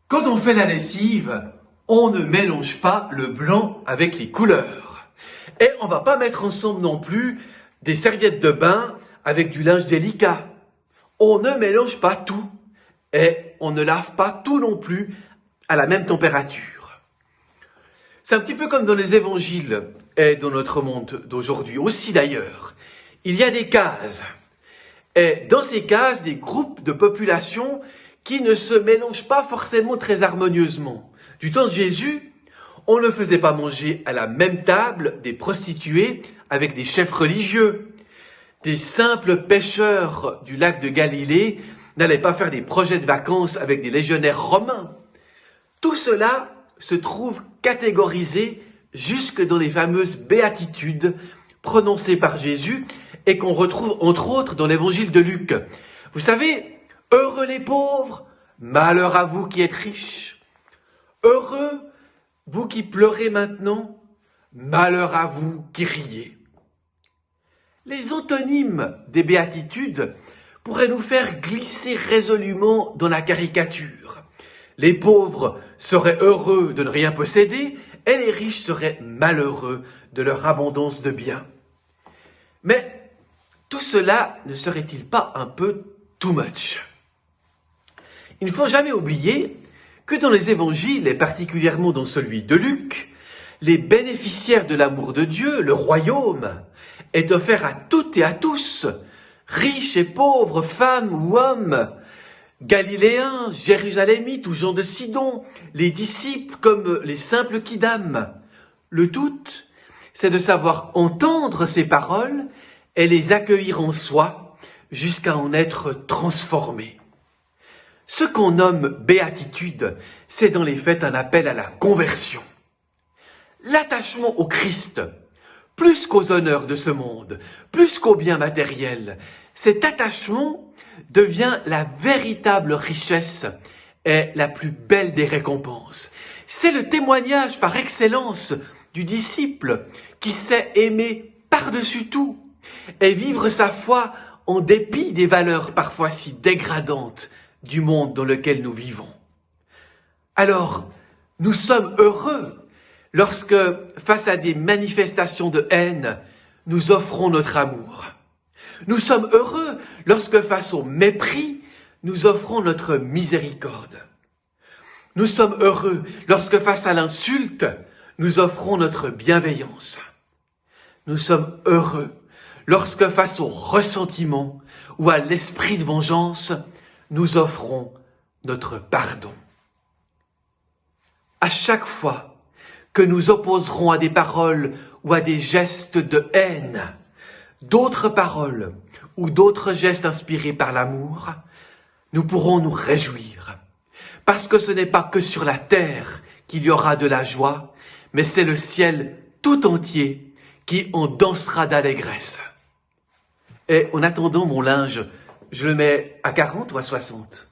Quand on fait la lessive, on ne mélange pas le blanc avec les couleurs. Et on va pas mettre ensemble non plus des serviettes de bain avec du linge délicat. On ne mélange pas tout. Et on ne lave pas tout non plus à la même température. C'est un petit peu comme dans les évangiles et dans notre monde d'aujourd'hui, aussi d'ailleurs. Il y a des cases. Et dans ces cases, des groupes de population qui ne se mélangent pas forcément très harmonieusement. Du temps de Jésus, on ne faisait pas manger à la même table des prostituées avec des chefs religieux. Des simples pêcheurs du lac de Galilée n'allaient pas faire des projets de vacances avec des légionnaires romains. Tout cela se trouve catégorisé jusque dans les fameuses béatitudes prononcées par Jésus et qu'on retrouve entre autres dans l'évangile de Luc. Vous savez, heureux les pauvres, malheur à vous qui êtes riches. Heureux, vous qui pleurez maintenant, malheur à vous qui riez. Les antonymes des béatitudes pourraient nous faire glisser résolument dans la caricature. Les pauvres seraient heureux de ne rien posséder et les riches seraient malheureux de leur abondance de biens. Mais tout cela ne serait-il pas un peu too much? Il ne faut jamais oublier que dans les évangiles, et particulièrement dans celui de Luc, les bénéficiaires de l'amour de Dieu, le royaume, est offert à toutes et à tous, riches et pauvres, femmes ou hommes, Galiléens, Jérusalémites ou gens de Sidon, les disciples comme les simples Kidam. Le tout, c'est de savoir entendre ces paroles et les accueillir en soi jusqu'à en être transformé. Ce qu'on nomme béatitude, c'est dans les faits un appel à la conversion. L'attachement au Christ, plus qu'aux honneurs de ce monde, plus qu'aux biens matériels, cet attachement devient la véritable richesse et la plus belle des récompenses. C'est le témoignage par excellence du disciple qui sait aimer par-dessus tout et vivre sa foi en dépit des valeurs parfois si dégradantes du monde dans lequel nous vivons. Alors, nous sommes heureux lorsque, face à des manifestations de haine, nous offrons notre amour. Nous sommes heureux lorsque, face au mépris, nous offrons notre miséricorde. Nous sommes heureux lorsque, face à l'insulte, nous offrons notre bienveillance. Nous sommes heureux lorsque, face au ressentiment ou à l'esprit de vengeance, nous offrons notre pardon. À chaque fois que nous opposerons à des paroles ou à des gestes de haine, d'autres paroles ou d'autres gestes inspirés par l'amour, nous pourrons nous réjouir. Parce que ce n'est pas que sur la terre qu'il y aura de la joie, mais c'est le ciel tout entier qui en dansera d'allégresse. Et en attendant mon linge, je le mets à 40 ou à 60 ?